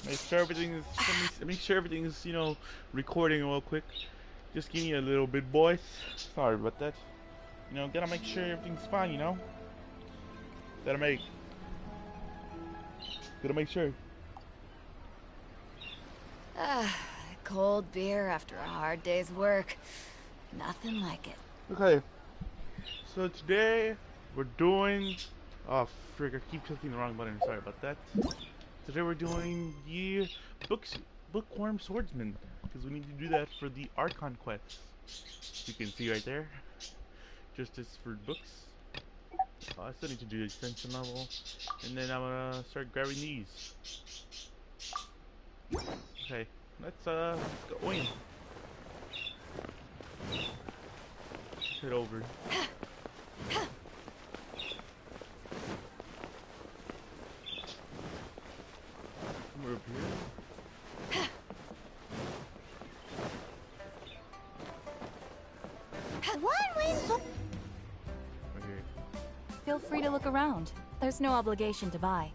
Make sure everything's recording real quick. Just give me a little bit, boys. Sorry about that. Gotta make sure everything's fine. Gotta make sure. Cold beer after a hard day's work. Nothing like it. Okay. So today we're doing. Oh frick! I keep clicking the wrong button. Sorry about that. Today we're doing the Bookworm Swordsman because we need to do that for the Archon quests. You can see right there. Just as for books. I still need to do the extension level, and then I'm gonna start grabbing these. Okay, let's go in. Let's head over. We're up here. One win. Right here. Feel free to look around. There's no obligation to buy.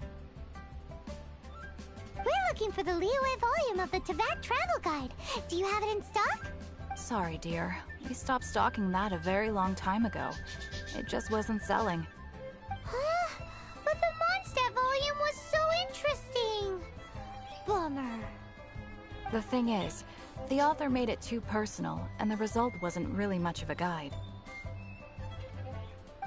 We're looking for the Liyue volume of the Teyvat Travel Guide. Do you have it in stock? Sorry, dear. We stopped stocking that a very long time ago. It just wasn't selling. Huh? But the Mondstadt volume was so interesting. Bummer. The thing is, the author made it too personal, and the result wasn't really much of a guide.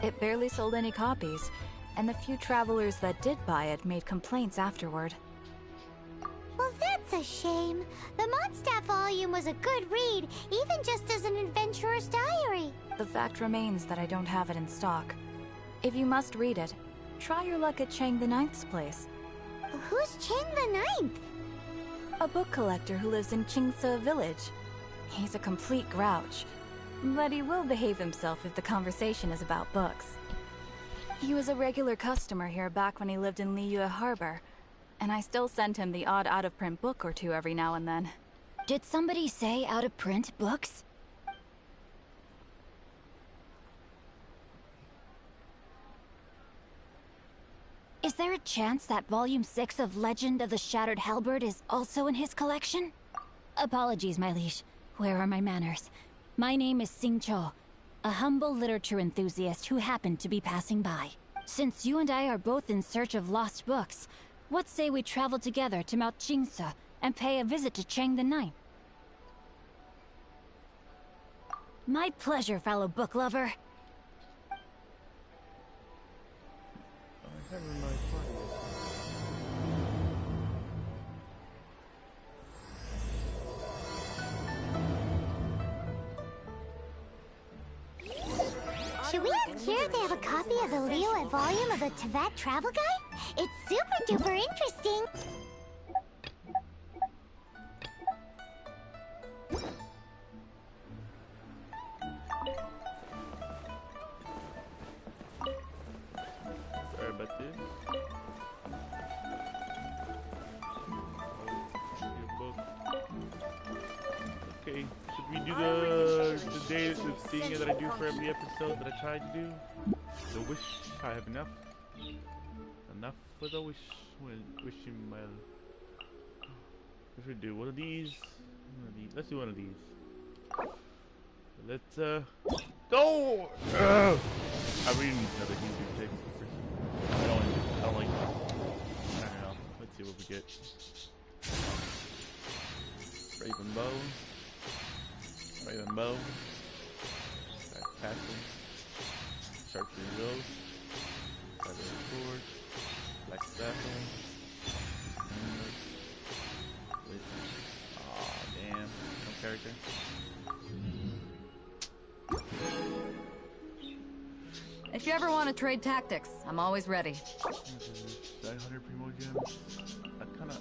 It barely sold any copies, and the few travelers that did buy it made complaints afterward. Well, that's a shame. The Mondstadt volume was a good read, even just as an adventurer's diary. The fact remains that I don't have it in stock. If you must read it, try your luck at Chang the Ninth's place. Who's Chang the Ninth? A book collector who lives in Qingce village. He's a complete grouch, but he will behave himself if the conversation is about books. He was a regular customer here back when he lived in Liyue Harbor, and I still send him the odd out-of-print book or two every now and then. Did somebody say out-of-print books? Is there a chance that Volume 6 of Legend of the Shattered Halberd is also in his collection? Apologies, my liege. Where are my manners? My name is Sing Cho, a humble literature enthusiast who happened to be passing by. Since you and I are both in search of lost books, what say we travel together to Mount Qingce and pay a visit to Chang the Ninth? My pleasure, fellow book lover. Should we ask here if they have a copy of the Liyue volume of the Teyvat Travel Guide? It's super duper interesting. Sorry about this. Okay, should we do the thing that I do for every episode that I try to do? The wish. I have enough. Enough for the wish. Wishing well. What should we do? One of these. One of these. Let's do one of these. Let's go. I really need another Hindu text. I don't like. I don't know. Let's see what we get. Raven bow. Raven bow. Passing. Sharpshooter rose. Feather sword. Black sapphire. Aw, damn. No character. If you ever want to trade tactics, I'm always ready. 900 primo gems. I kinda.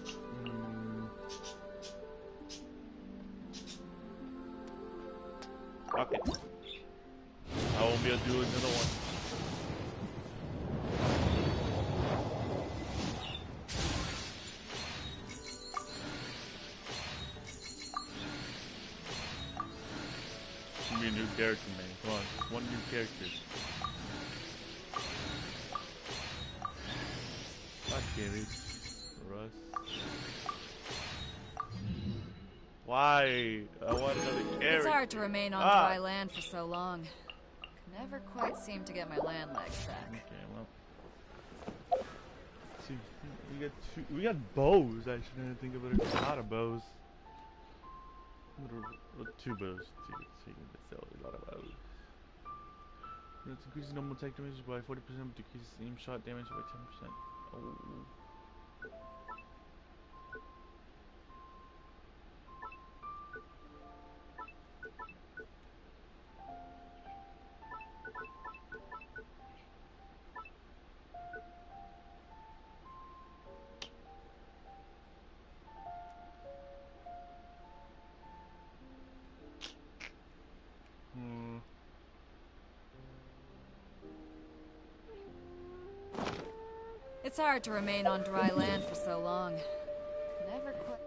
Okay. I won't be able to do another one. Give me a new character, man. Come on, just one new character. God damn it. Russ. Why? I want another carry. It's hard to remain on dry land for so long. Never quite seem to get my land legs back. Okay, well. See, we got bows. I shouldn't think of it. There's a lot of bows. Two bows. So you can sell a lot of bows. It increases normal attack damage by 40%, but decreases aim shot damage by 10%. Oh. It's hard to remain on dry land for so long. Never quite.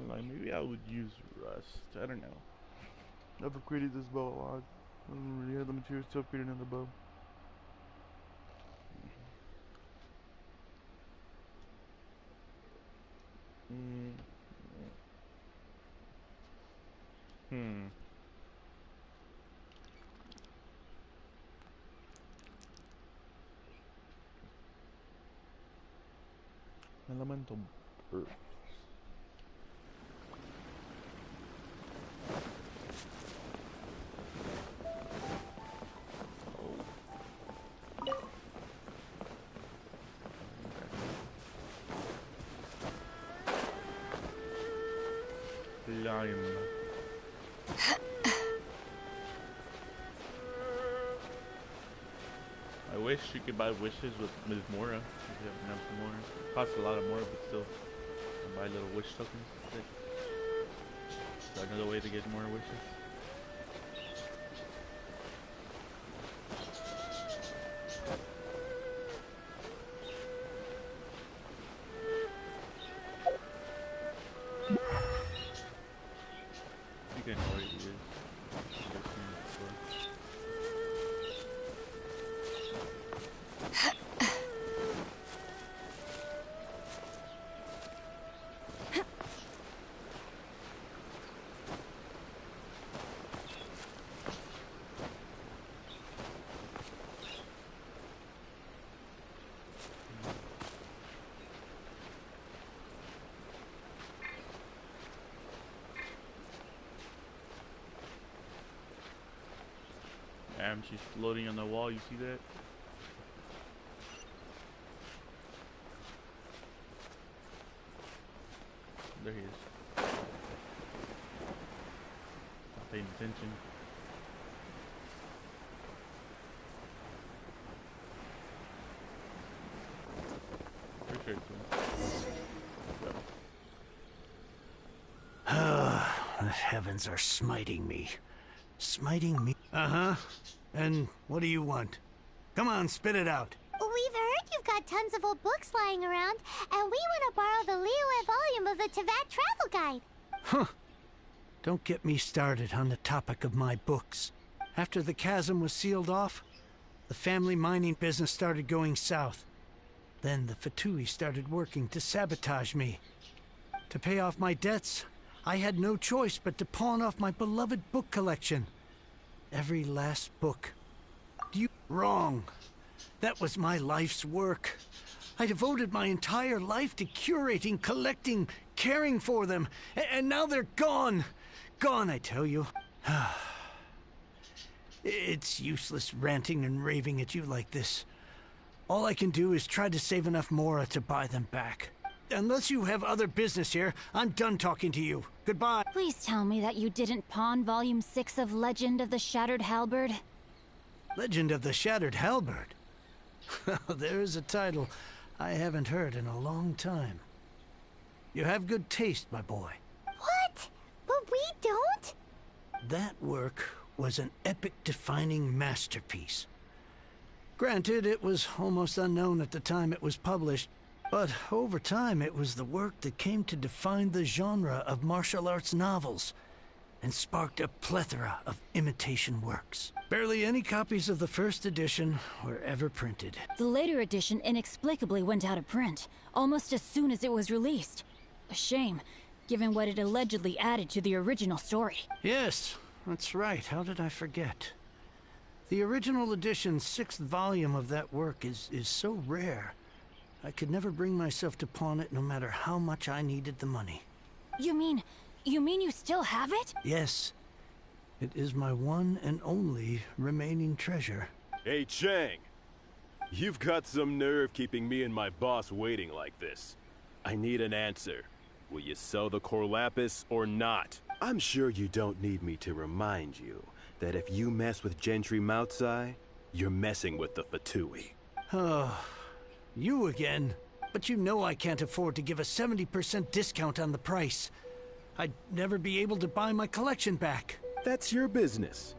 Like maybe I would use rust. I don't know. I've upgraded this bow a lot. I don't really have the materials to upgrade another bow. Elemental burst. Lime. I wish you could buy wishes with Ms. Mora. If you have enough Mora. It costs a lot of Mora, but still. You can buy little wish tokens. So another way to get more wishes. You can know what it is. She's floating on the wall, you see that? There he is. Not paying attention. Pretty sure The heavens are smiting me. Smiting me? Uh-huh. And what do you want? Come on, spit it out. We've heard you've got tons of old books lying around, and we want to borrow the Liyue volume of the Teyvat Travel Guide. Huh. Don't get me started on the topic of my books. After the chasm was sealed off, the family mining business started going south. Then the Fatui started working to sabotage me. To pay off my debts, I had no choice but to pawn off my beloved book collection. Every last book. Wrong. That was my life's work. I devoted my entire life to curating, collecting, caring for them. And now they're gone. Gone, I tell you. It's useless ranting and raving at you like this. All I can do is try to save enough Mora to buy them back. Unless you have other business here, I'm done talking to you. Goodbye. Please tell me that you didn't pawn Volume 6 of Legend of the Shattered Halberd. Legend of the Shattered Halberd? There's a title I haven't heard in a long time. You have good taste, my boy. What? But we don't? That work was an epic-defining masterpiece. Granted, it was almost unknown at the time it was published, But over time, it was the work that came to define the genre of martial arts novels and sparked a plethora of imitation works. Barely any copies of the first edition were ever printed. The later edition inexplicably went out of print, almost as soon as it was released. A shame, given what it allegedly added to the original story. Yes, that's right. How did I forget? The original edition's 6th volume of that work is so rare. I could never bring myself to pawn it no matter how much I needed the money. You mean you still have it? Yes. It is my one and only remaining treasure. Hey, Chang. You've got some nerve keeping me and my boss waiting like this. I need an answer. Will you sell the core lapis or not? I'm sure you don't need me to remind you that if you mess with Gentry Moutsai, you're messing with the Fatui. Oh, you again. But you know I can't afford to give a 70% discount on the price. I'd never be able to buy my collection back. That's your business.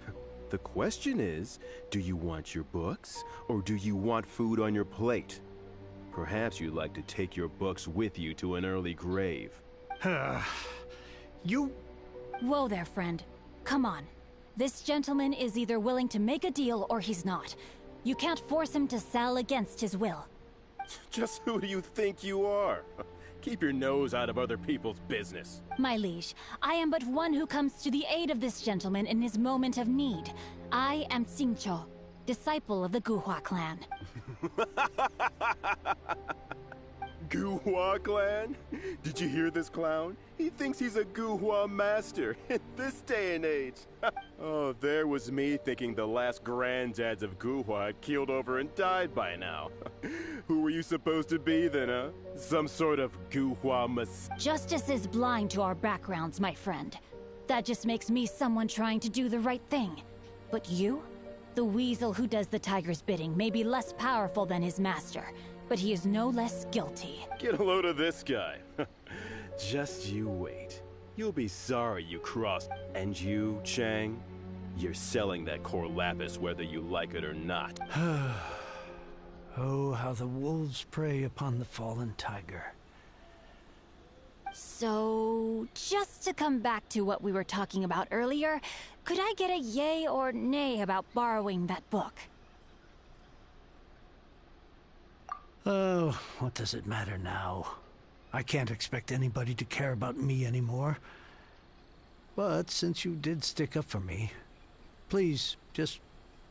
The question is, do you want your books, or do you want food on your plate? Perhaps you'd like to take your books with you to an early grave. You... Whoa there, friend. Come on. This gentleman is either willing to make a deal or he's not. You can't force him to sell against his will. Just who do you think you are? Keep your nose out of other people's business. My liege, I am but one who comes to the aid of this gentleman in his moment of need. I am Xingqiu, disciple of the Guhua clan. Guhua clan? Did you hear this clown? He thinks he's a Guhua master in this day and age. Oh, there was me thinking the last granddads of Guhua had keeled over and died by now. Who were you supposed to be then, huh? Some sort of Guhua Justice is blind to our backgrounds, my friend. That just makes me someone trying to do the right thing. But you? The weasel who does the tiger's bidding may be less powerful than his master, but he is no less guilty. Get a load of this guy. Just you wait. You'll be sorry you crossed. And you, Chang, you're selling that core lapis whether you like it or not. Oh, how the wolves prey upon the fallen tiger. So, just to come back to what we were talking about earlier, could I get a yay or nay about borrowing that book? Oh, what does it matter now? I can't expect anybody to care about me anymore. But since you did stick up for me, please, just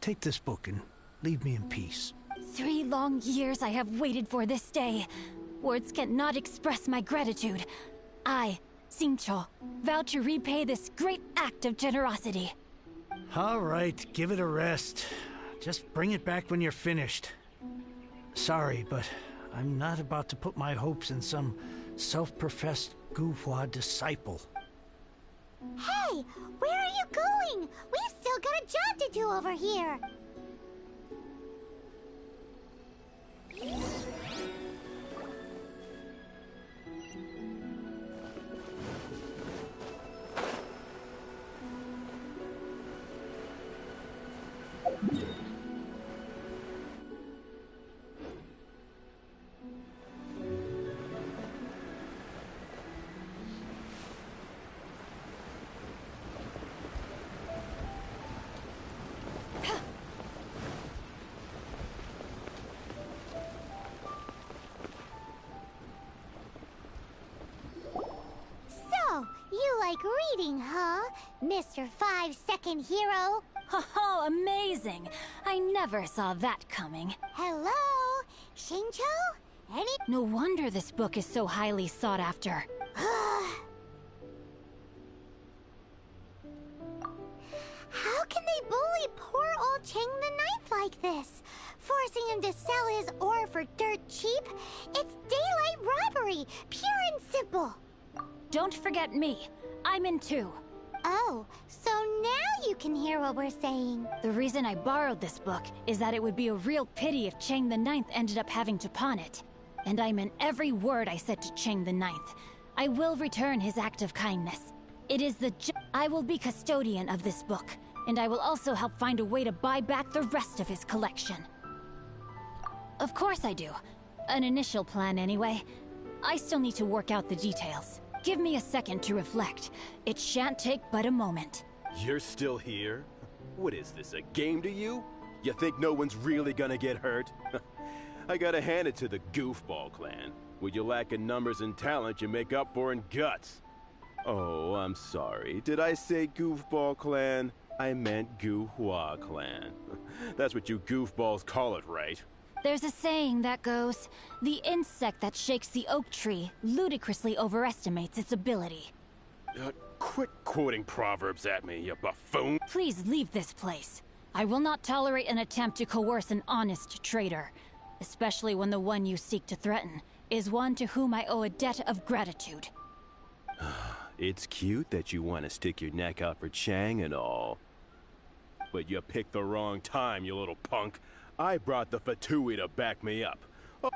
take this book and leave me in peace. 3 long years I have waited for this day. Words cannot express my gratitude. I, Xingqiu, vow to repay this great act of generosity. All right, give it a rest. Just bring it back when you're finished. Sorry, but I'm not about to put my hopes in some self-professed Guhua disciple. Hey, where are you going? We've still got a job to do over here. You like reading, huh? Mr. 5-second hero? Oh, amazing! I never saw that coming. Hello? Xingqiu? No wonder this book is so highly sought after. How can they bully poor old Chang the Ninth like this? Forcing him to sell his ore for dirt cheap? It's daylight robbery, pure and simple. Don't forget me. I'm in too. Oh, so now you can hear what we're saying. The reason I borrowed this book is that it would be a real pity if Chang the Ninth ended up having to pawn it. And I meant every word I said to Chang the Ninth. I will return his act of kindness. It is I will be custodian of this book, and I will also help find a way to buy back the rest of his collection. Of course I do. An initial plan, anyway. I still need to work out the details. Give me a second to reflect. It shan't take but a moment. You're still here? What is this, a game to you? You think no one's really gonna get hurt? I gotta hand it to the Goofball clan. What you lack in numbers and talent, you make up for in guts. Oh, I'm sorry. Did I say Goofball clan? I meant Guhua clan. That's what you goofballs call it, right? There's a saying that goes, the insect that shakes the oak tree ludicrously overestimates its ability. Quit quoting proverbs at me, you buffoon. Please leave this place. I will not tolerate an attempt to coerce an honest trader, especially when the one you seek to threaten is one to whom I owe a debt of gratitude. It's cute that you want to stick your neck out for Chang and all. But you picked the wrong time, you little punk. I brought the Fatui to back me up.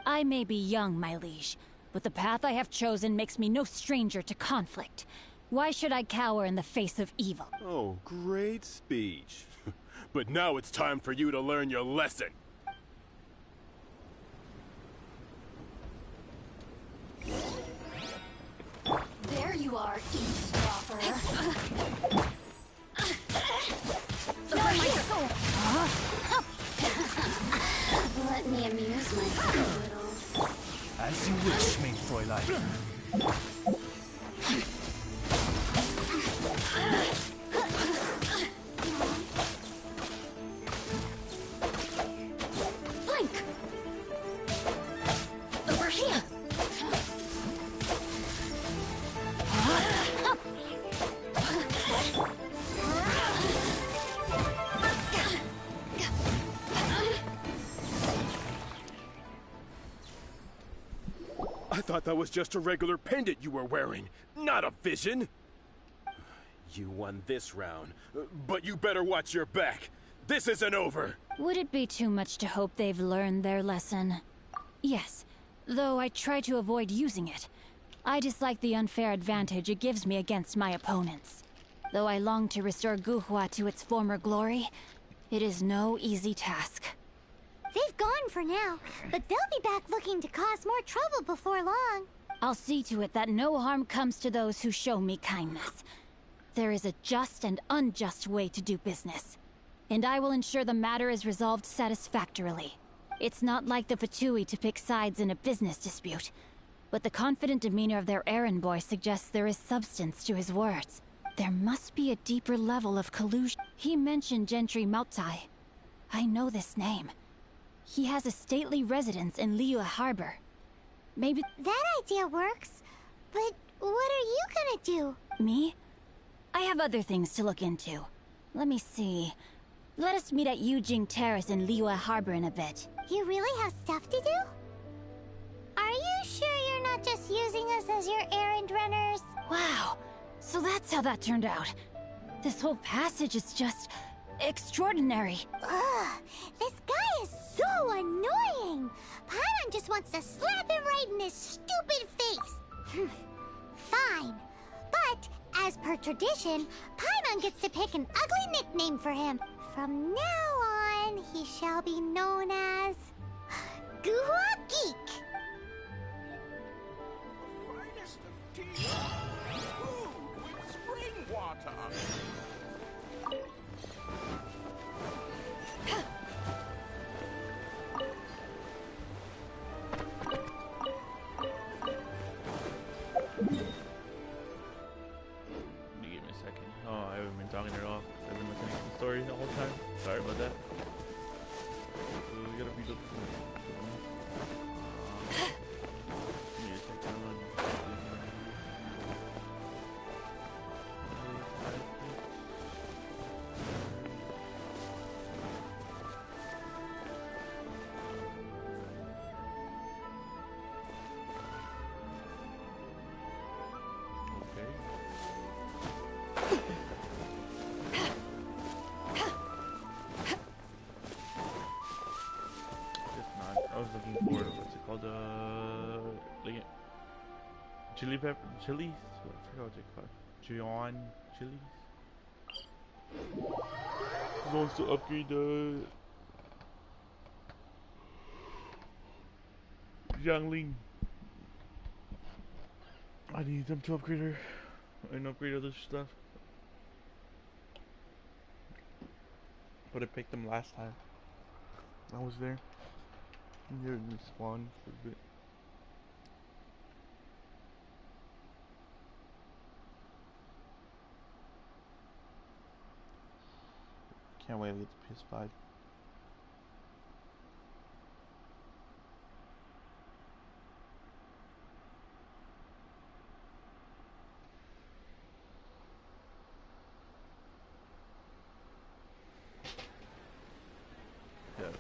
I may be young, my liege, but the path I have chosen makes me no stranger to conflict. Why should I cower in the face of evil? Oh, great speech. But now it's time for you to learn your lesson. There you are, eavesdropper. Let me amuse myself a little. As you wish, mein Fräulein. Blink! Over here! I thought that was just a regular pendant you were wearing, not a vision. You won this round, but you better watch your back. This isn't over. Would it be too much to hope they've learned their lesson? Yes, though I try to avoid using it. I dislike the unfair advantage it gives me against my opponents. Though I long to restore Guhua to its former glory, it is no easy task. They've gone for now, but they'll be back looking to cause more trouble before long. I'll see to it that no harm comes to those who show me kindness. There is a just and unjust way to do business, and I will ensure the matter is resolved satisfactorily. It's not like the Fatui to pick sides in a business dispute, but the confident demeanor of their errand boy suggests there is substance to his words. There must be a deeper level of collusion. He mentioned Gentry Mautai. I know this name. He has a stately residence in Liyue Harbor. Maybe... That idea works, but what are you gonna do? Me? I have other things to look into. Let me see. Let us meet at Yujing Terrace in Liyue Harbor in a bit. You really have stuff to do? Are you sure you're not just using us as your errand runners? Wow, so that's how that turned out. This whole passage is just... extraordinary. Ugh, this guy is so annoying! Paimon just wants to slap him right in his stupid face. Fine, but as per tradition, Paimon gets to pick an ugly nickname for him. From now on, he shall be known as... Guhua Geek! Finest of tea, brewed with spring water. Give me a second. Oh, I haven't been talking at all. I've been listening to the story the whole time. Sorry about that. We gotta be looking for give me a second. I was looking for what's it called? Like chili pepper, chilies. I forgot what's it called. Gion chilies. He wants to upgrade the. Jiangling. I need them to upgrade her and upgrade other stuff. But I picked them last time. I was there. They didn't spawn for a bit. Can't wait to get the PS5. Yeah.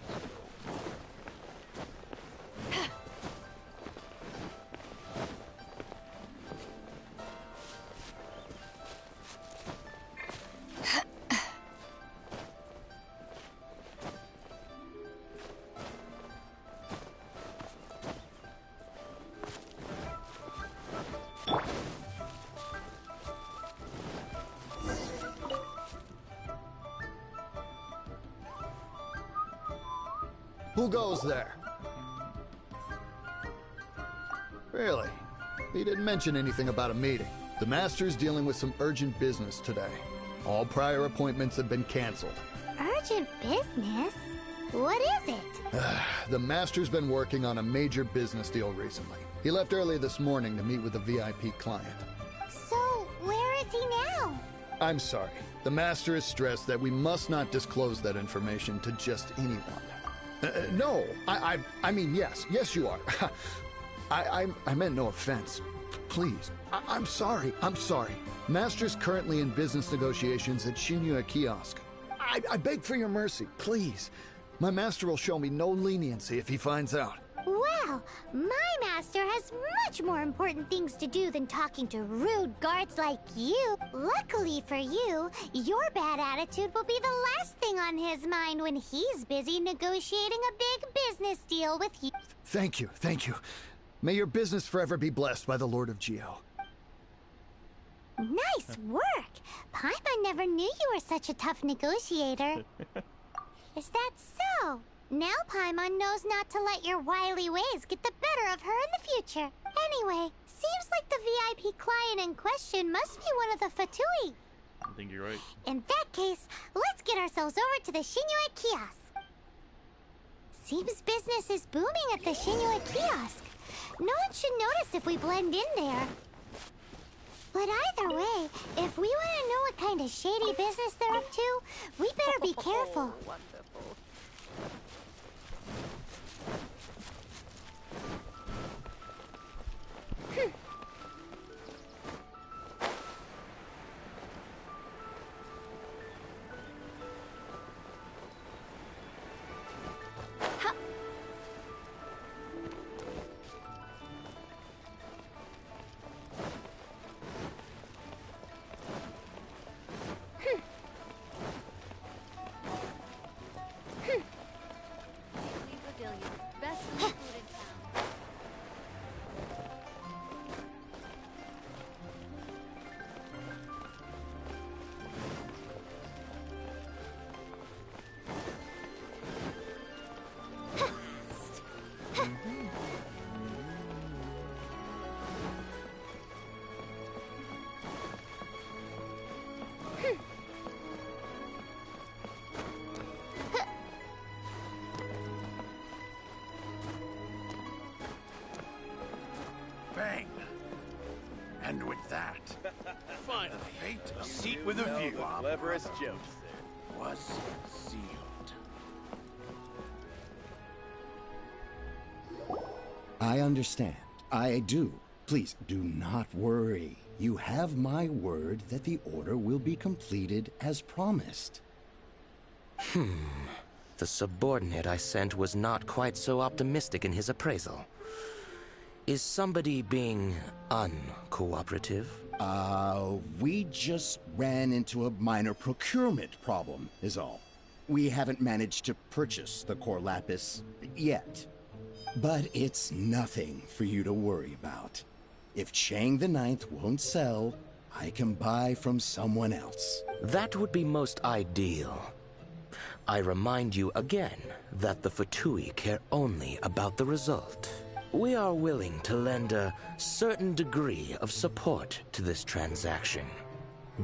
Who goes there? Really? He didn't mention anything about a meeting. The Master's dealing with some urgent business today. All prior appointments have been canceled. Urgent business? What is it? The Master's been working on a major business deal recently. He left early this morning to meet with a VIP client. So, where is he now? I'm sorry. The Master is stressed that we must not disclose that information to just anyone. No, I mean, yes, you are. I meant no offense. Please, I'm sorry. Master's currently in business negotiations at Shinya Kiosk. I beg for your mercy, please. My master will show me no leniency if he finds out. Well, my master has much more important things to do than talking to rude guards like you. Luckily for you, your bad attitude will be the last thing on his mind when he's busy negotiating a big business deal with you. Thank you. May your business forever be blessed by the Lord of Geo. Nice work! Paimon never knew you were such a tough negotiator. Is that so? Now Paimon knows not to let your wily ways get the better of her in the future. Anyway, seems like the VIP client in question must be one of the Fatui. I think you're right. In that case, let's get ourselves over to the Shinua Kiosk. Seems business is booming at the Shinua Kiosk. No one should notice if we blend in there. But either way, if we want to know what kind of shady business they're up to, we better be careful. Wonderful. Best food in town. Bang. And with that, Finally, the fate of Seat with a View the cleverest jokes. was sealed. I understand. I do. Please, do not worry. You have my word that the order will be completed as promised. The subordinate I sent was not quite so optimistic in his appraisal. Is somebody being uncooperative? We just ran into a minor procurement problem, is all. We haven't managed to purchase the core lapis yet. But it's nothing for you to worry about. If Chang the Ninth won't sell, I can buy from someone else. That would be most ideal. I remind you again that the Fatui care only about the result. We are willing to lend a certain degree of support to this transaction.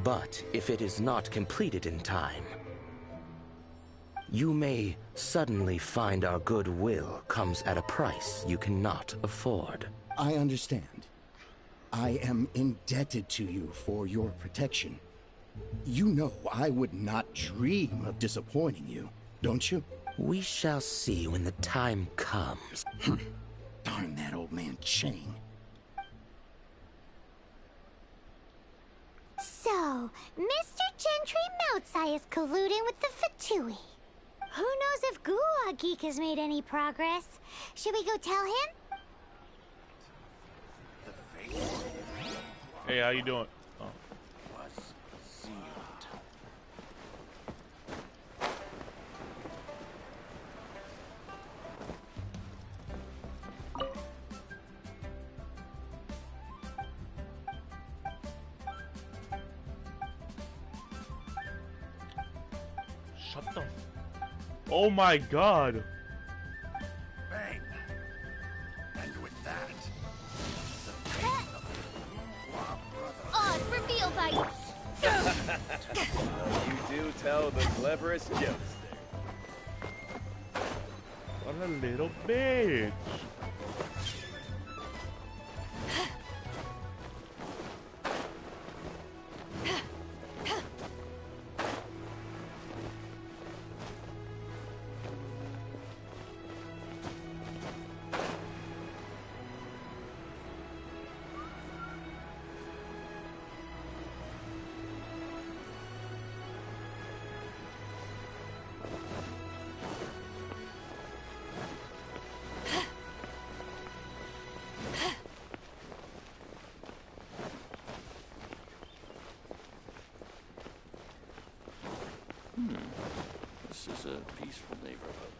But if it is not completed in time, you may suddenly find our goodwill comes at a price you cannot afford. I understand. I am indebted to you for your protection. You know I would not dream of disappointing you, don't you? We shall see when the time comes. Darn that old man Chang. So, Mr. Gentry Moutsai is colluding with the Fatui. Who knows if Gulag Geek has made any progress? Should we go tell him? Hey, how you doing? Oh. Shut the. Oh my God. Bang. And with that, Oh, it's revealed by... You do tell the cleverest jokes there. What a little bitch. This is a peaceful neighborhood.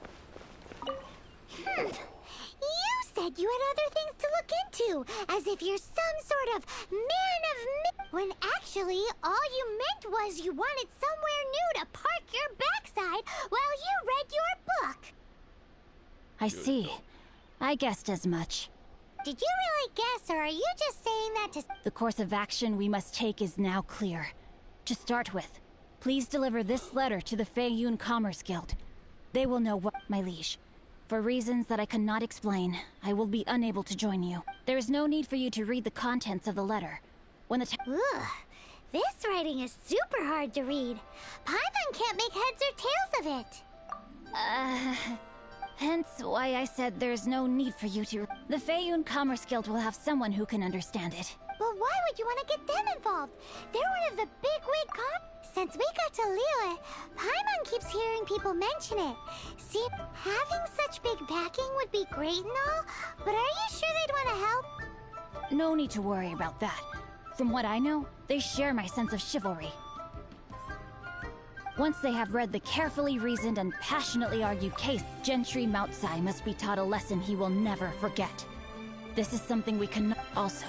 You said you had other things to look into, as if you're some sort of man of when actually all you meant was you wanted somewhere new to park your backside while you read your book. I see. I guessed as much. Did you really guess, or are you just saying that to... The course of action we must take is now clear. To start with, please deliver this letter to the Feiyun Commerce Guild. They will know what, my liege. For reasons that I cannot explain, I will be unable to join you. There is no need for you to read the contents of the letter. When the Ugh, this writing is super hard to read. Paimon can't make heads or tails of it. Hence why I said there's no need for you to... The Feiyun Commerce Guild will have someone who can understand it. But why would you want to get them involved? They're one of the bigwig Since we got to Liyue, Paimon keeps hearing people mention it. See, having such big backing would be great and all, but are you sure they'd want to help? No need to worry about that. From what I know, they share my sense of chivalry. Once they have read the carefully reasoned and passionately argued case, Gentry Moutsai must be taught a lesson he will never forget. This is something we cannot... Also,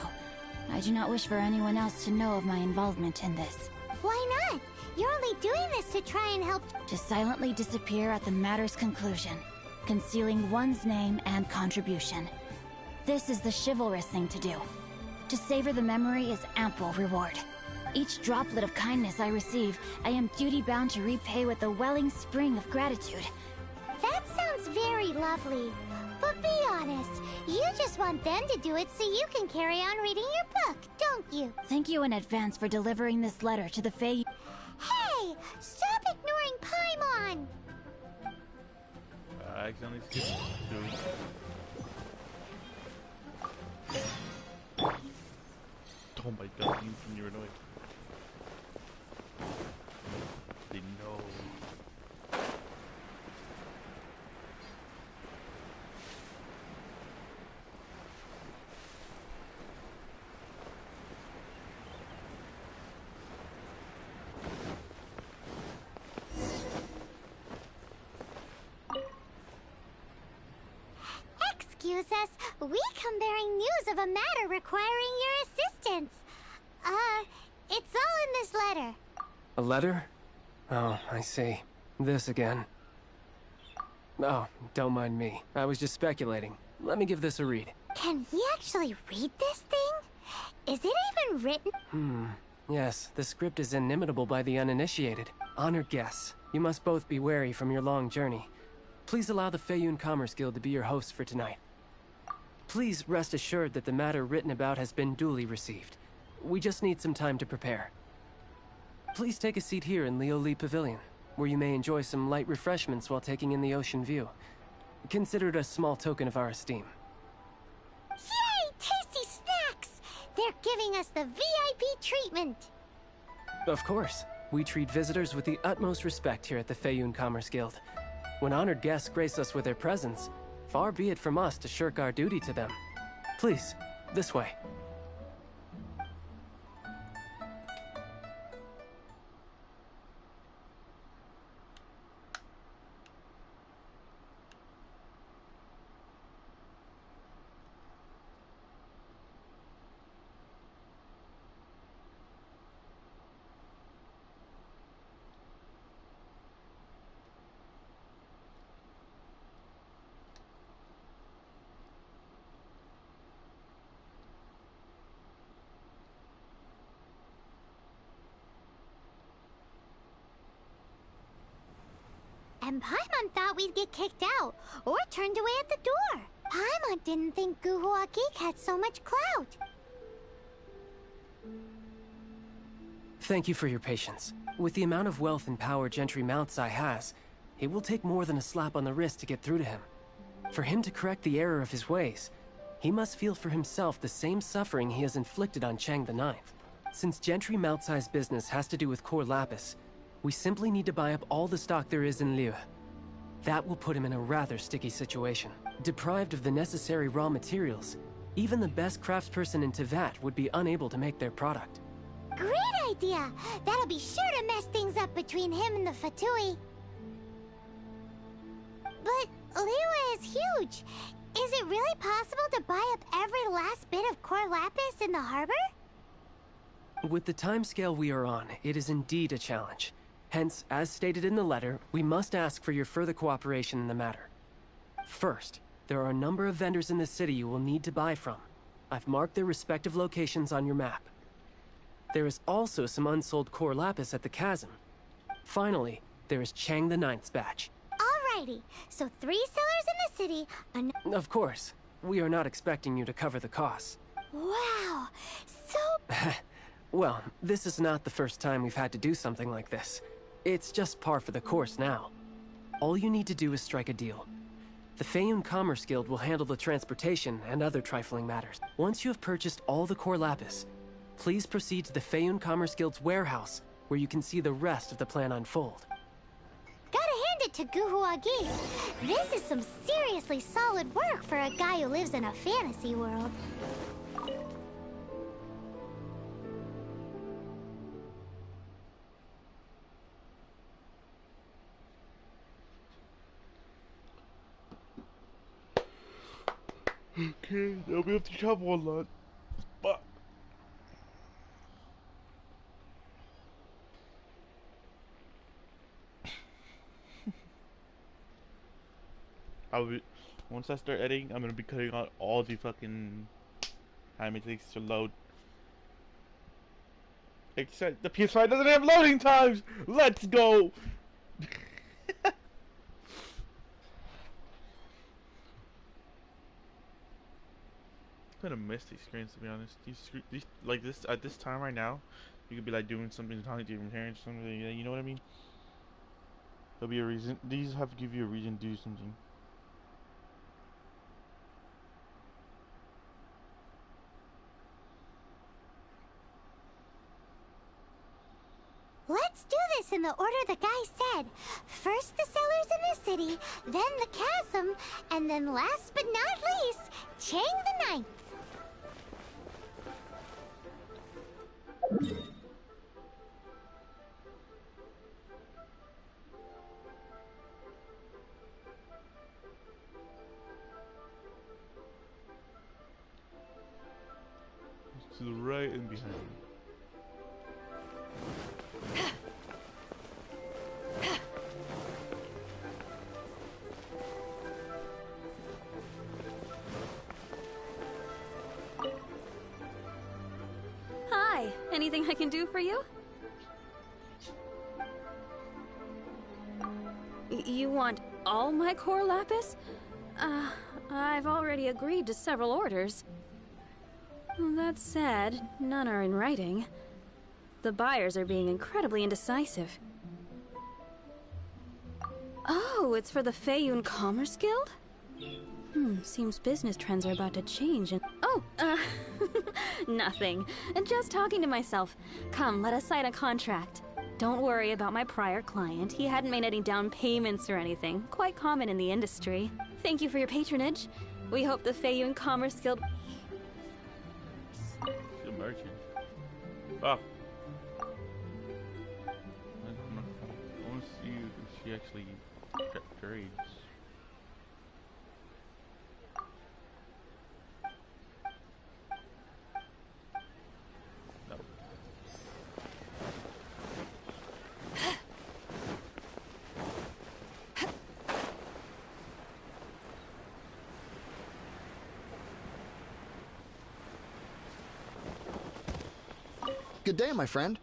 I do not wish for anyone else to know of my involvement in this. Why not? You're only doing this to try and help... To silently disappear at the matter's conclusion, concealing one's name and contribution. This is the chivalrous thing to do. To savor the memory is ample reward. Each droplet of kindness I receive, I am duty-bound to repay with a welling spring of gratitude. That sounds very lovely. But be honest, you just want them to do it so you can carry on reading your book, don't you? Thank you in advance for delivering this letter to the Fey... Hey! Stop ignoring Paimon! I accidentally skipped two. Oh my God, you're annoying. They know. Excuse us, we come bearing news of a matter requiring your assistance. It's all in this letter. A letter? Oh, I see. This again. Oh, don't mind me. I was just speculating. Let me give this a read. Can we actually read this thing? Is it even written? Yes, the script is inimitable by the uninitiated. Honored guests, you must both be wary from your long journey. Please allow the Feiyun Commerce Guild to be your hosts for tonight. Please rest assured that the matter written about has been duly received. We just need some time to prepare. Please take a seat here in Leo Lee Pavilion, where you may enjoy some light refreshments while taking in the ocean view. Consider it a small token of our esteem. Yay! Tasty snacks! They're giving us the VIP treatment! Of course. We treat visitors with the utmost respect here at the Feiyun Commerce Guild. When honored guests grace us with their presence, far be it from us to shirk our duty to them. Please, this way. And Paimon thought we'd get kicked out, or turned away at the door. Paimon didn't think Guhua Geek had so much clout. Thank you for your patience. With the amount of wealth and power Gentry Mountsai has, it will take more than a slap on the wrist to get through to him. For him to correct the error of his ways, he must feel for himself the same suffering he has inflicted on Chang the Ninth. Since Gentry Mountsai's business has to do with core lapis, we simply need to buy up all the stock there is in Liu. That will put him in a rather sticky situation. Deprived of the necessary raw materials, even the best craftsperson in Tevat would be unable to make their product. Great idea! That'll be sure to mess things up between him and the Fatui. But Liu is huge. Is it really possible to buy up every last bit of core lapis in the harbor? With the timescale we are on, it is indeed a challenge. Hence, as stated in the letter, we must ask for your further cooperation in the matter. First, there are a number of vendors in the city you will need to buy from. I've marked their respective locations on your map. There is also some unsold core lapis at the chasm. Finally, there is Chang the Ninth's batch. Alrighty, so 3 sellers in the city, Of course, we are not expecting you to cover the costs. Wow, so... Well, this is not the first time we've had to do something like this. It's just par for the course now. All you need to do is strike a deal. The Feiyun Commerce Guild will handle the transportation and other trifling matters. Once you have purchased all the core lapis, please proceed to the Feiyun Commerce Guild's warehouse, where you can see the rest of the plan unfold. Gotta hand it to Guhua Geek. This is some seriously solid work for a guy who lives in a fantasy world. Okay, now we have to travel a lot. But once I start editing, I'm gonna be cutting out all the fucking time it takes to load. Except the PS5 doesn't have loading times. Let's go. Kind of miss these screens, to be honest. These like this at this time right now, you could be like doing something, talking to your parents, something like that, you know what I mean? There'll be a reason. These have to give you a reason to do something. Let's do this in the order the guy said. First the sellers in the city, then the chasm, and then last but not least, Chang the Ninth. To the right and behind. Anything I can do for you? You want all my core lapis? I've already agreed to several orders. That said, none are in writing. The buyers are being incredibly indecisive. Oh, it's for the Feiyun Commerce Guild? Seems business trends are about to change and— Oh, nothing. Just talking to myself. Come, let us sign a contract. Don't worry about my prior client. He hadn't made any down payments or anything. Quite common in the industry. Thank you for your patronage. We hope the Feiyun Commerce Guild— She's a merchant. Oh. I want to see if she actually trades. No. Good day, my friend.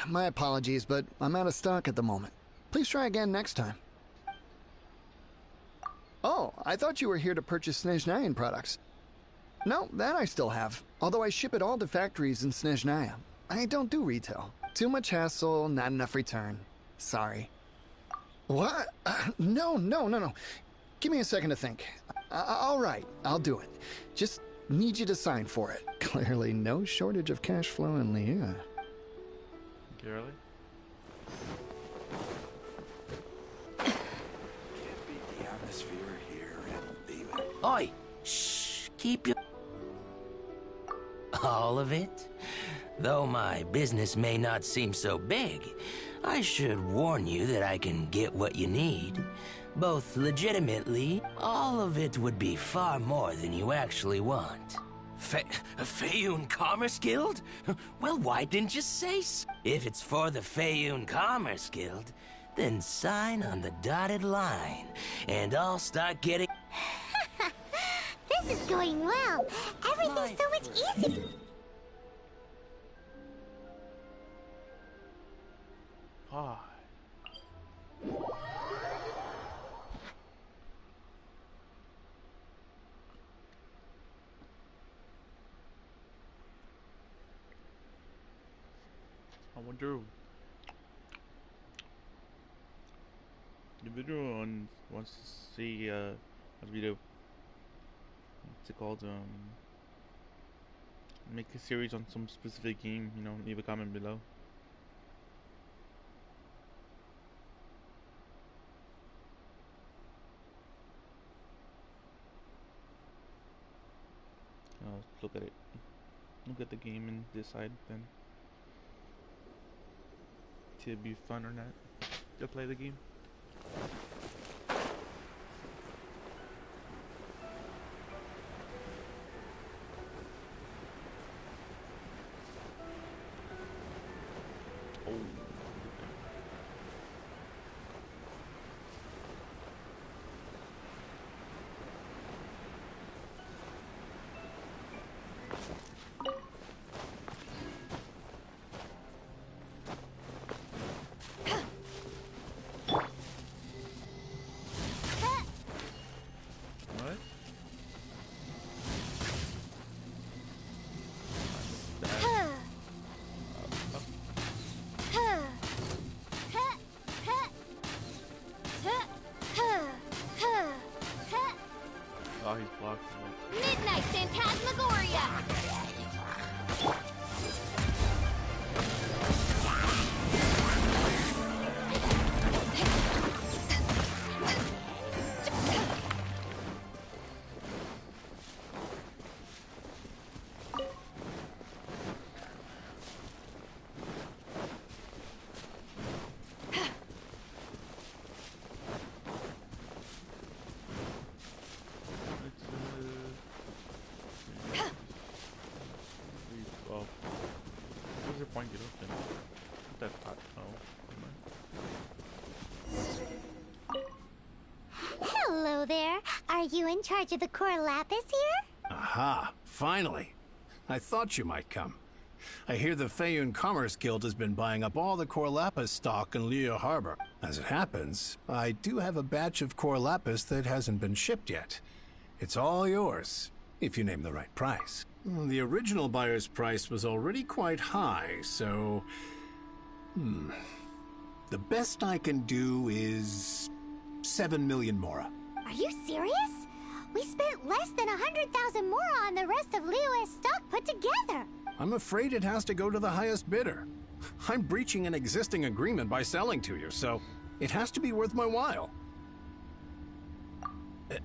My apologies, but I'm out of stock at the moment. Please try again next time. Oh, I thought you were here to purchase Snezhnayan products. No, that I still have, although I ship it all to factories in Snezhnaya. I don't do retail. Too much hassle, not enough return. Sorry. What? No. Give me a second to think. All right, I'll do it. Just need you to sign for it. Clearly no shortage of cash flow in Liyue. Really? Can't beat the atmosphere here and leave it. Oi! Shh! Keep your... All of it? Though my business may not seem so big, I should warn you that I can get what you need. Both legitimately, all of it would be far more than you actually want. Feiyun Commerce Guild? Well, why didn't you say so? If it's for the Feiyun Commerce Guild, then sign on the dotted line, and I'll start getting... This is going well. Everything's so much easier. Hi. I wonder the video wants to see a video. What's it called? Make a series on some specific game. You know, leave a comment below. Look at it. Look at the game and decide then to be fun or not to play the game. Oh. Oh, he's blocked. Midnight Phantasmagoria! Point it open. That pot. Oh. Hello there. Are you in charge of the core lapis here? Aha! Finally! I thought you might come. I hear the Feiyun Commerce Guild has been buying up all the core lapis stock in Liyue Harbor. As it happens, I do have a batch of core lapis that hasn't been shipped yet. It's all yours, if you name the right price. The original buyer's price was already quite high, so... The best I can do is... 7 million mora. Are you serious? We spent less than 100,000 mora on the rest of Liyue's stock put together. I'm afraid it has to go to the highest bidder. I'm breaching an existing agreement by selling to you, so it has to be worth my while.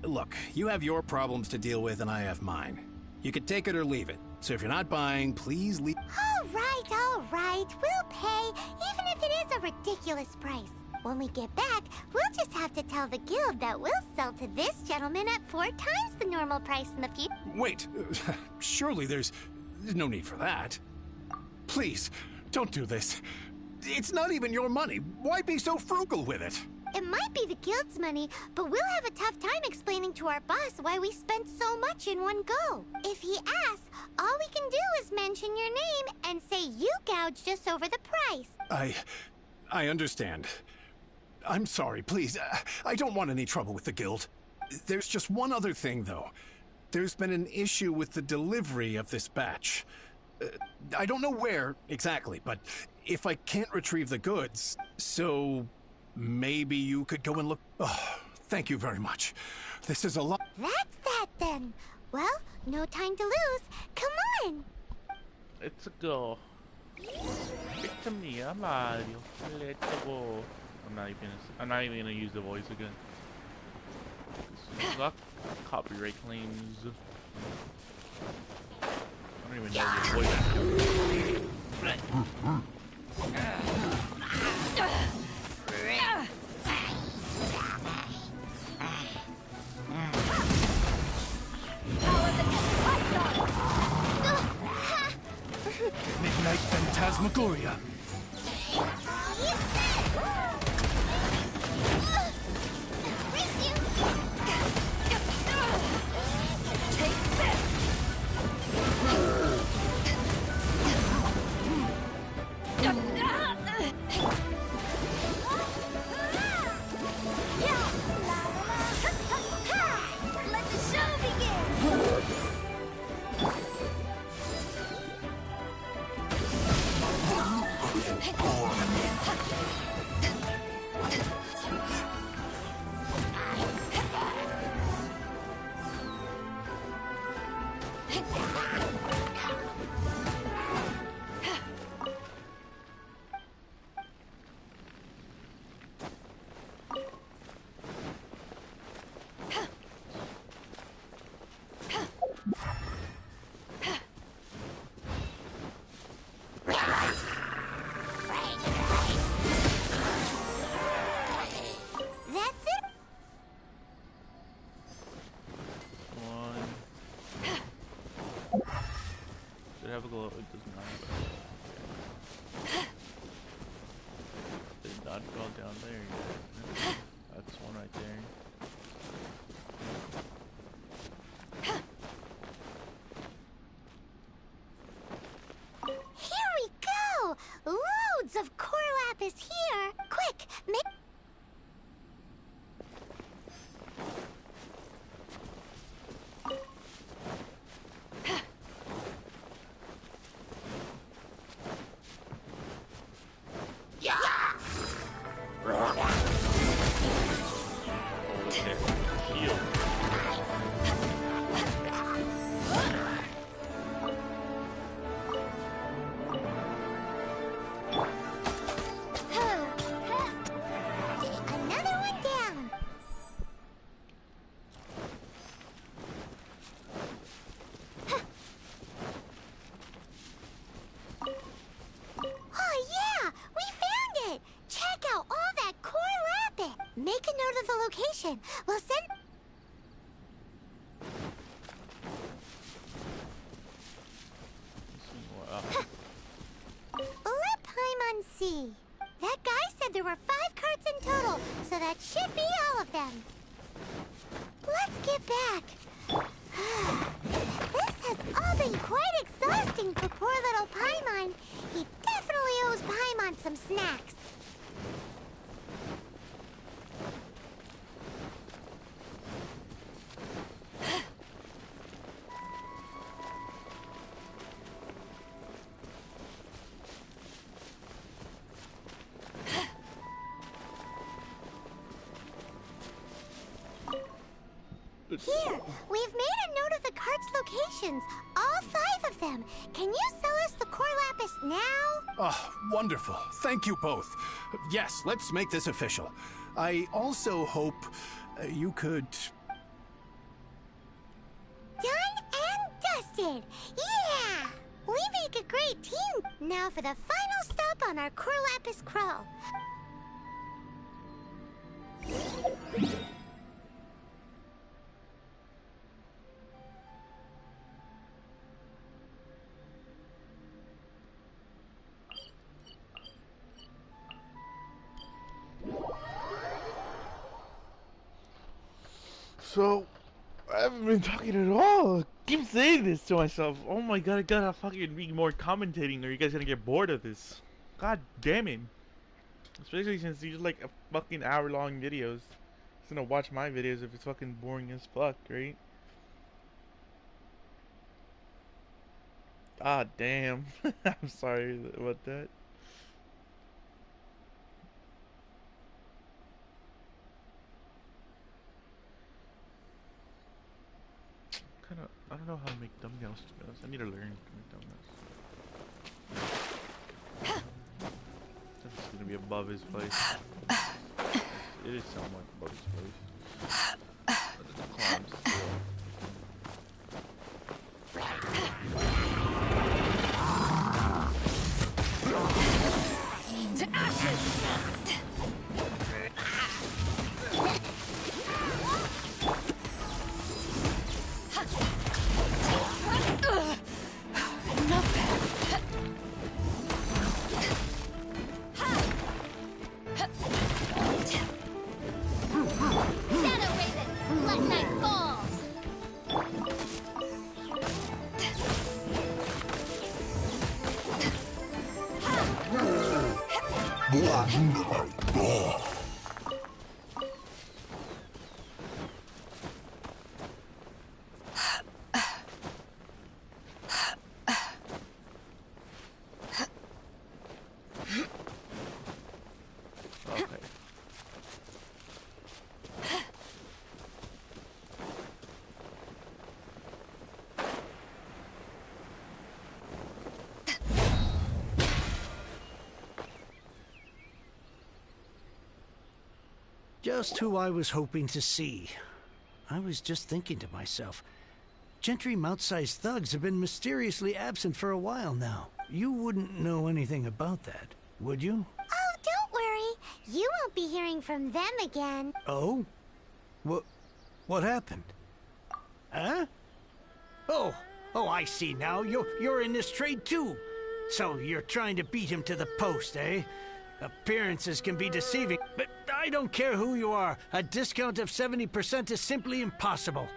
Look, you have your problems to deal with and I have mine. You can take it or leave it. So if you're not buying, please leave. All right. We'll pay, even if it is a ridiculous price. When we get back, we'll just have to tell the guild that we'll sell to this gentleman at 4 times the normal price in the future. Wait, surely there's no need for that. Please, don't do this. It's not even your money. Why be so frugal with it? It might be the guild's money, but we'll have a tough time explaining to our boss why we spent so much in one go. If he asks, all we can do is mention your name and say you gouged us over the price. I understand. I'm sorry, please. I don't want any trouble with the guild. There's just one other thing, though. There's been an issue with the delivery of this batch. I don't know where exactly, but if I can't retrieve the goods, so maybe you could go and look. Oh, thank you very much. This is a lot. That's that then. Well, no time to lose. Come on. It's a go. It's a me, Mario. Let's go. I'm not even gonna use the voice again. Got copyright claims. I don't even know your voice. Midnight Phantasmagoria. Let the show begin! Have a glow. It does not. Did not go down there yet. That's one right there. Here we go! Loads of core lapis here! Quick, make... Make a note of the location. We'll send... Lepheim C. That guy said there were 5 carts in total, so that should be all of them. Let's get back. This has all been quite exhausting. acting for poor little Paimon. He definitely owes Paimon some snacks. Here, we've made a note of the cart's locations. All 5 of them. Can you sell us the core lapis now? Oh, wonderful. Thank you both. Yes, let's make this official. I also hope you could... Done and dusted. Yeah! We make a great team. Now for the final stop on our core lapis crawl. So, I haven't been talking at all. I keep saying this to myself. Oh my god, I gotta fucking be more commentating or you guys gonna get bored of this. God damn it. Especially since these are like a fucking hour-long videos. Just gonna watch my videos if it's fucking boring as fuck, right? Ah, damn. I'm sorry about that. I don't know how to make thumbnails, to be honest. I need to learn to make thumbnails. This is gonna be above his place. It is somewhat above his place. But it's clombs still. To ashes! Just who I was hoping to see. I was just thinking to myself, Gentry mount-sized thugs have been mysteriously absent for a while now. You wouldn't know anything about that, would you? Oh, don't worry. You won't be hearing from them again. Oh? What happened? Huh? Oh, I see now. You're in this trade too. So you're trying to beat him to the post, eh? Appearances can be deceiving, but I don't care who you are. A discount of 70% is simply impossible.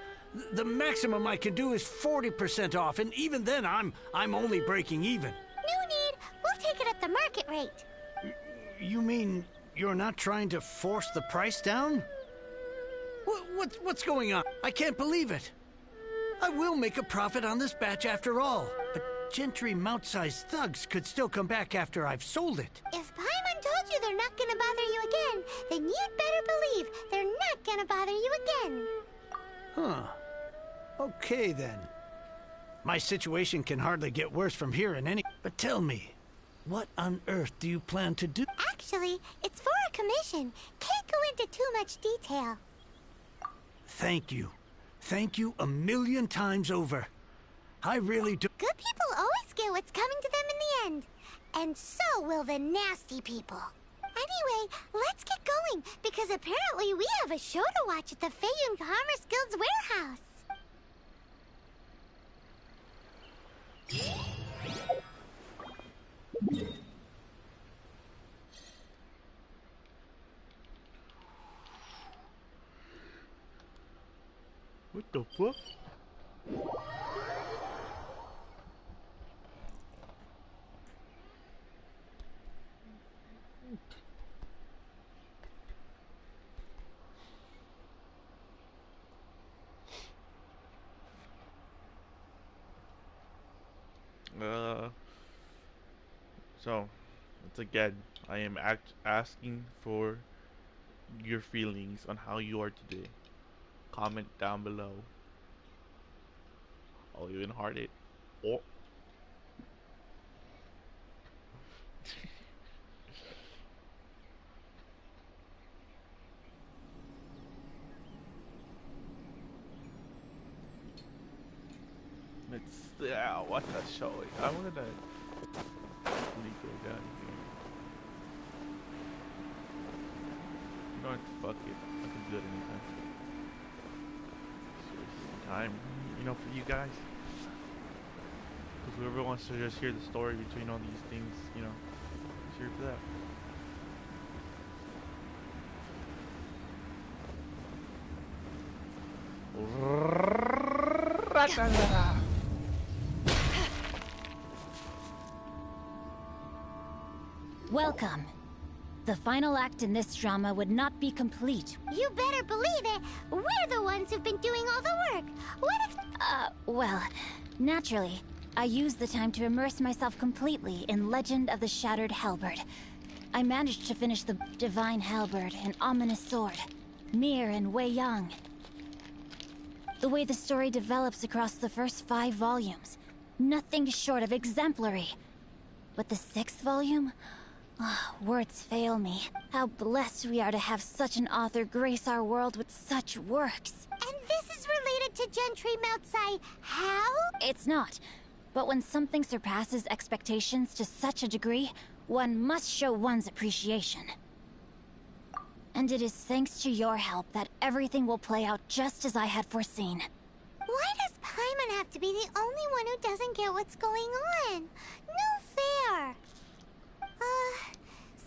The maximum I can do is 40% off, and even then I'm only breaking even. No need. We'll take it at the market rate. You mean you're not trying to force the price down? What's going on? I can't believe it. I will make a profit on this batch after all, but Gentry mount-sized thugs could still come back after I've sold it. If Paimon told you they're not gonna bother you again, then you'd better believe they're not gonna bother you again. Huh. Okay then. My situation can hardly get worse from here in any... But tell me, what on earth do you plan to do? Actually, it's for a commission. Can't go into too much detail. Thank you. Thank you a million times over. I really do... Good people always get what's coming to them in the end. And so will the nasty people. Anyway, let's get going, because apparently we have a show to watch at the Feiyun Commerce Guild's warehouse. What the fuck? So, once again, I am asking for your feelings on how you are today. Comment down below. I'll even heart it. Oh. Let's what a show. I'm gonna go down here. You don't have to fuck it. I can do it anytime. Seriously, time, you know, for you guys. Because whoever wants to just hear the story between all these things, you know, it's here for that. Welcome. The final act in this drama would not be complete. You better believe it. We're the ones who've been doing all the work. What if... Well, naturally, I used the time to immerse myself completely in Legend of the Shattered Halberd. I managed to finish the Divine Halberd, an ominous sword, Mir and Wei Yang. The way the story develops across the first 5 volumes, nothing short of exemplary. But the 6th volume? Words fail me. How blessed we are to have such an author grace our world with such works. And this is related to Gentry Moutsai how? It's not. But when something surpasses expectations to such a degree, one must show one's appreciation. And it is thanks to your help that everything will play out just as I had foreseen. Why does Paimon have to be the only one who doesn't get what's going on? No fair.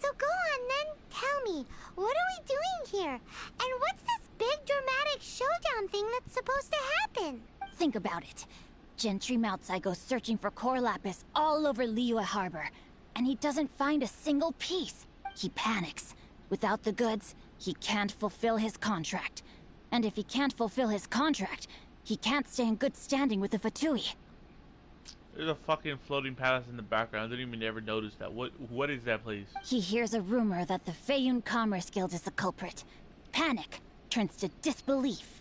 So go on then, tell me, what are we doing here? And what's this big dramatic showdown thing that's supposed to happen? Think about it. Gentry Moutsai goes searching for core lapis all over Liyue Harbor, and he doesn't find a single piece. He panics. Without the goods, he can't fulfill his contract. And if he can't fulfill his contract, he can't stay in good standing with the Fatui. There's a fucking floating palace in the background. I didn't even ever notice that. What is that place? He hears a rumor that the Feiyun Commerce Guild is the culprit. Panic turns to disbelief.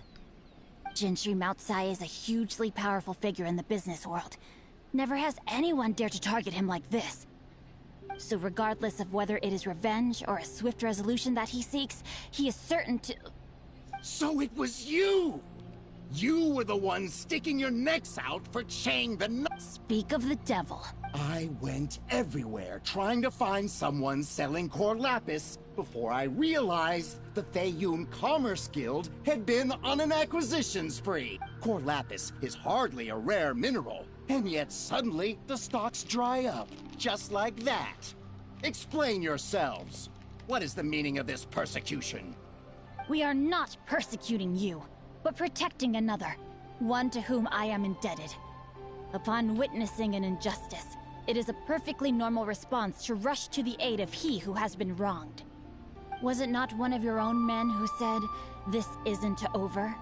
Gentry Moutsai is a hugely powerful figure in the business world. Never has anyone dared to target him like this. So regardless of whether it is revenge or a swift resolution that he seeks, he is certain to... So it was you! You were the one sticking your necks out for Chang the Knight. Speak of the devil. I went everywhere trying to find someone selling core lapis before I realized the Feiyun Commerce Guild had been on an acquisition spree. Core lapis is hardly a rare mineral, and yet suddenly the stocks dry up, just like that. Explain yourselves. What is the meaning of this persecution? We are not persecuting you, but protecting another, one to whom I am indebted. Upon witnessing an injustice, it is a perfectly normal response to rush to the aid of he who has been wronged. Was it not one of your own men who said, "This isn't over"?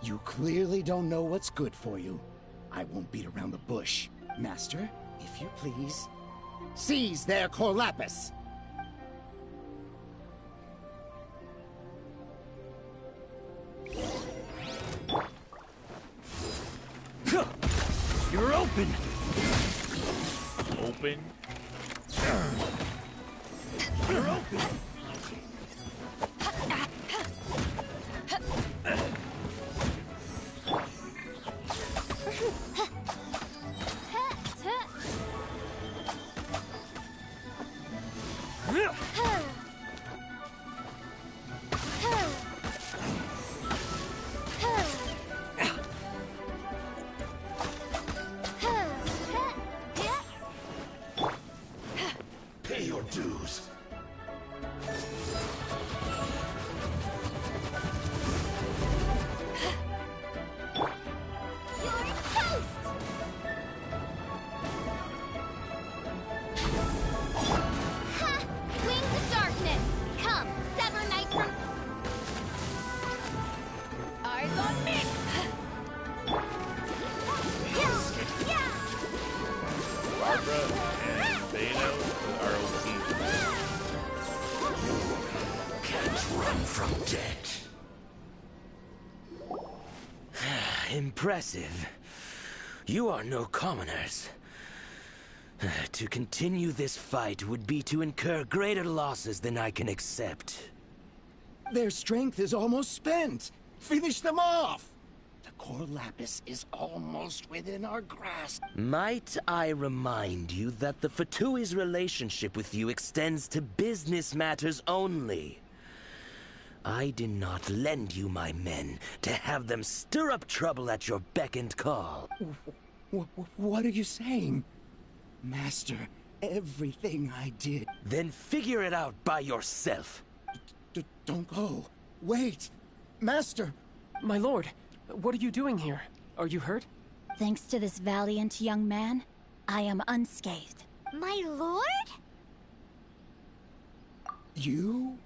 You clearly don't know what's good for you. I won't beat around the bush. Master, if you please, seize their core lapis! You're open! Open? You're open! Pay your dues. Impressive. You are no commoners. To continue this fight would be to incur greater losses than I can accept. Their strength is almost spent. Finish them off! The core lapis is almost within our grasp. Might I remind you that the Fatui's relationship with you extends to business matters only? I did not lend you my men to have them stir up trouble at your beck and call. What are you saying? Master, everything I did... Then figure it out by yourself. Don't go. Wait. Master! My lord, what are you doing here? Are you hurt? Thanks to this valiant young man, I am unscathed. My lord? You?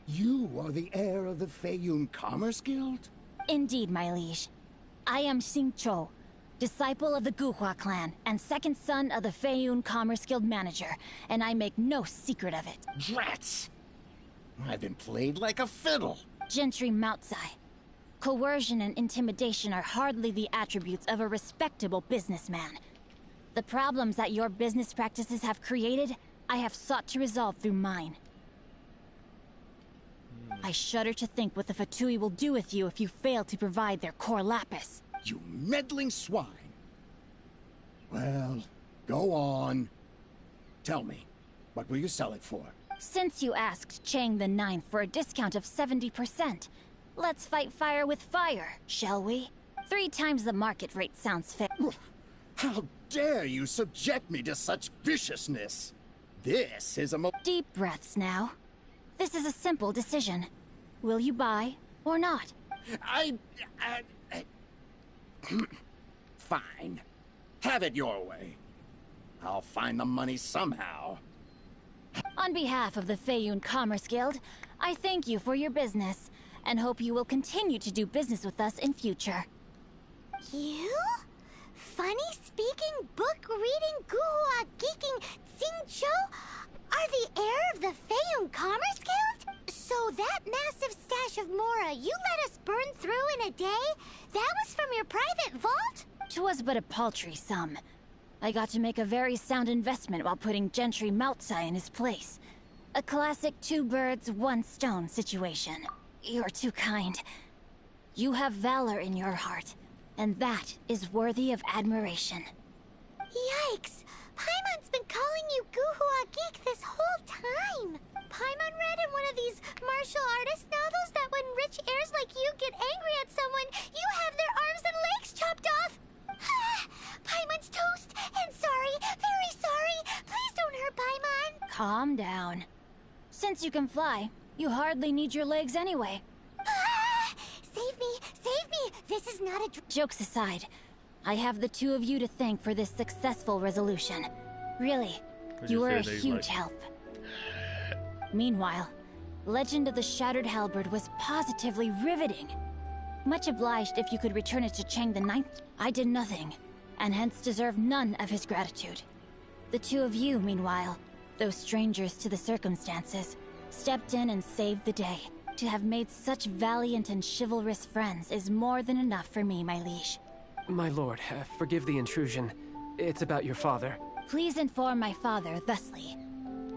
You are the heir of the Feiyun Commerce Guild? Indeed, my liege. I am Xingqiu, disciple of the Guhua clan, and second son of the Feiyun Commerce Guild manager, and I make no secret of it. Drats! I've been played like a fiddle. Gentry Moutsai. Coercion and intimidation are hardly the attributes of a respectable businessman. The problems that your business practices have created, I have sought to resolve through mine. I shudder to think what the Fatui will do with you if you fail to provide their core lapis. You meddling swine. Well, go on. Tell me, what will you sell it for? Since you asked Chang the Ninth for a discount of 70%, let's fight fire with fire, shall we? 3 times the market rate sounds fair. How dare you subject me to such viciousness? This is a Deep breaths now. This is a simple decision. Will you buy or not? Fine. Have it your way. I'll find the money somehow. On behalf of the Feiyun Commerce Guild, I thank you for your business, and hope you will continue to do business with us in future. You? Funny-speaking, book-reading, guhua geeking Xingqiu are the heir of the Feiyun Commerce Guild? So that massive stash of Mora you let us burn through in a day? That was from your private vault? 'Twas but a paltry sum. I got to make a very sound investment while putting Gentry Moutsai in his place. A classic 2 birds, 1 stone situation. You're too kind. You have valor in your heart, and that is worthy of admiration. Yikes! Paimon's been calling you Guhua Geek this whole time! Paimon read in one of these martial artist novels that when rich heirs like you get angry at someone, you have their arms and legs chopped off! Paimon's toast, and sorry, very sorry! Please don't hurt Paimon! Calm down. Since you can fly, you hardly need your legs anyway. Save me! Save me! This is not a Jokes aside, I have the 2 of you to thank for this successful resolution. Really, you were a huge help. Meanwhile, Legend of the Shattered Halberd was positively riveting. Much obliged if you could return it to Chang the Ninth. I did nothing, and hence deserve none of his gratitude. The 2 of you, meanwhile, though strangers to the circumstances, stepped in and saved the day. To have made such valiant and chivalrous friends is more than enough for me, my liege. My lord, forgive the intrusion. It's about your father. Please inform my father thusly.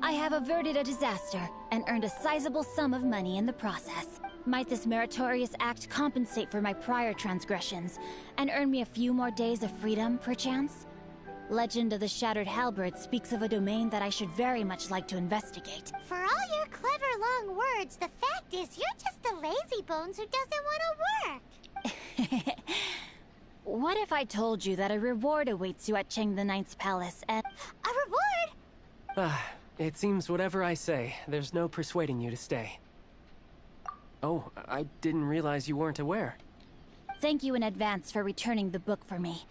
I have averted a disaster and earned a sizable sum of money in the process. Might this meritorious act compensate for my prior transgressions and earn me a few more days of freedom, perchance? Legend of the Shattered Halberd speaks of a domain that I should very much like to investigate. For all your clever long words, the fact is you're just a lazy bones who doesn't want to work. What if I told you that a reward awaits you at Chang the Ninth's palace and... A reward? It seems whatever I say, there's no persuading you to stay. Oh, I didn't realize you weren't aware. Thank you in advance for returning the book for me.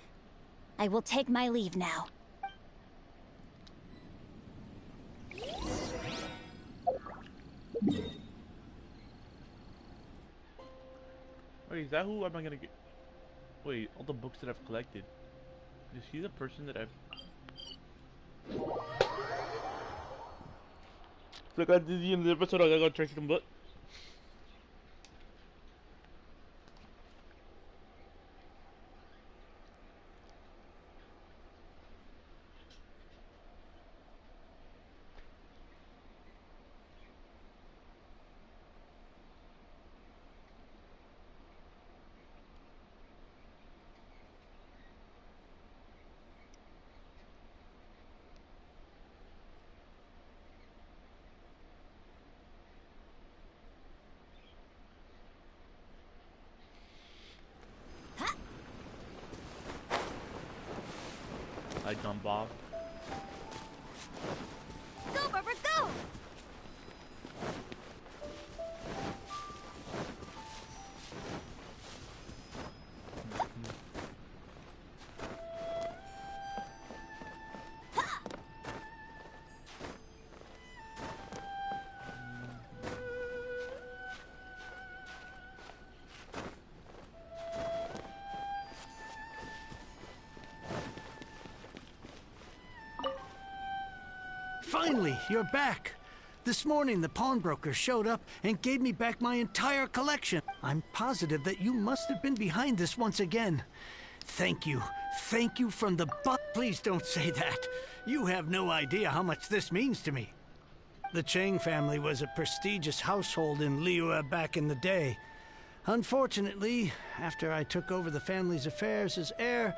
I will take my leave now. Wait, is that who am I gonna get? Wait, all the books that I've collected. Is he the person that I've... So I did the end of the episode, I gotta go trace them book. I jump off. Go, Barbara, go! Finally, you're back. This morning, the pawnbroker showed up and gave me back my entire collection. I'm positive that you must have been behind this once again. Thank you. Thank you from the butt. Please don't say that. You have no idea how much this means to me. The Chang family was a prestigious household in Liyue back in the day. Unfortunately, after I took over the family's affairs as heir,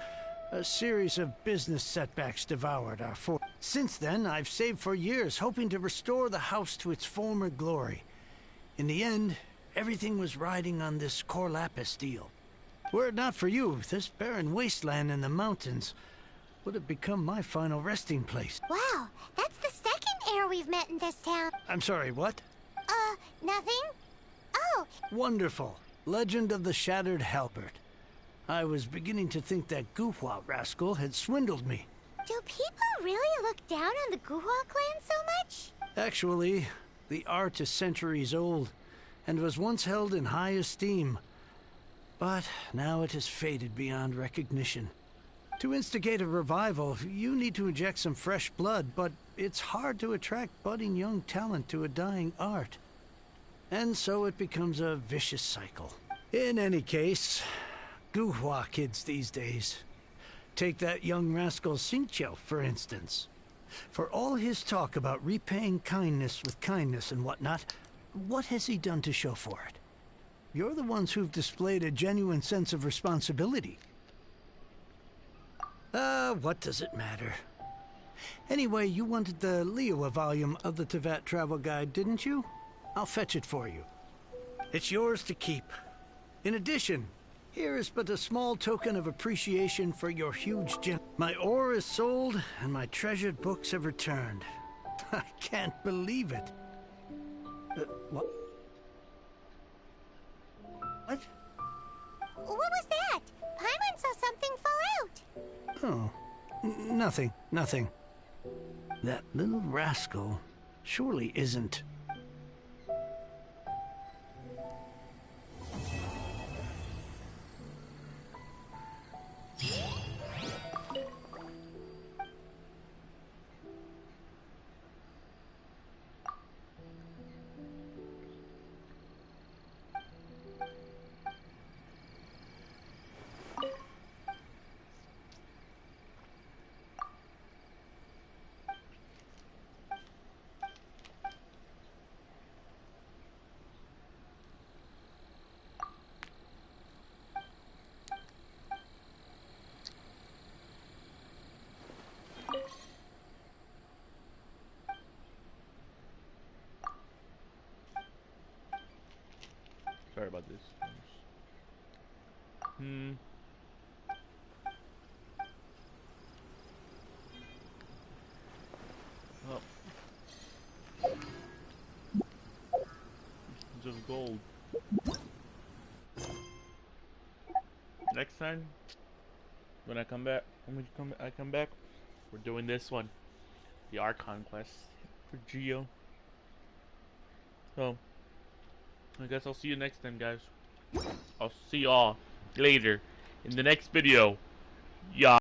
a series of business setbacks devoured our fortune. Since then, I've saved for years, hoping to restore the house to its former glory. In the end, everything was riding on this Core Lapis deal. Were it not for you, this barren wasteland in the mountains would have become my final resting place. Wow, that's the second heir we've met in this town. I'm sorry, what? Nothing? Oh! Wonderful. Legend of the Shattered Halberd. I was beginning to think that Guhua rascal had swindled me. Do people really look down on the Guhua clan so much? Actually, the art is centuries old, and was once held in high esteem. But now it has faded beyond recognition. To instigate a revival, you need to inject some fresh blood, but it's hard to attract budding young talent to a dying art. And so it becomes a vicious cycle. In any case, Guhua kids these days. Take that young rascal Xingqiu, for instance. For all his talk about repaying kindness with kindness and whatnot, what has he done to show for it? You're the ones who've displayed a genuine sense of responsibility. What does it matter? Anyway, you wanted the Liyue volume of the Teyvat travel guide, didn't you? I'll fetch it for you. It's yours to keep. In addition, here is but a small token of appreciation for your huge gem. My ore is sold, and my treasured books have returned. I can't believe it. What? What? What was that? Paimon saw something fall out. Oh, nothing. That little rascal surely isn't... Sorry about this. Oh. Just gold. Next time, when I come back, I come back, we're doing this one, the Archon quest for Geo. So, I guess I'll see you next time, guys. I'll see y'all later in the next video. Yeah.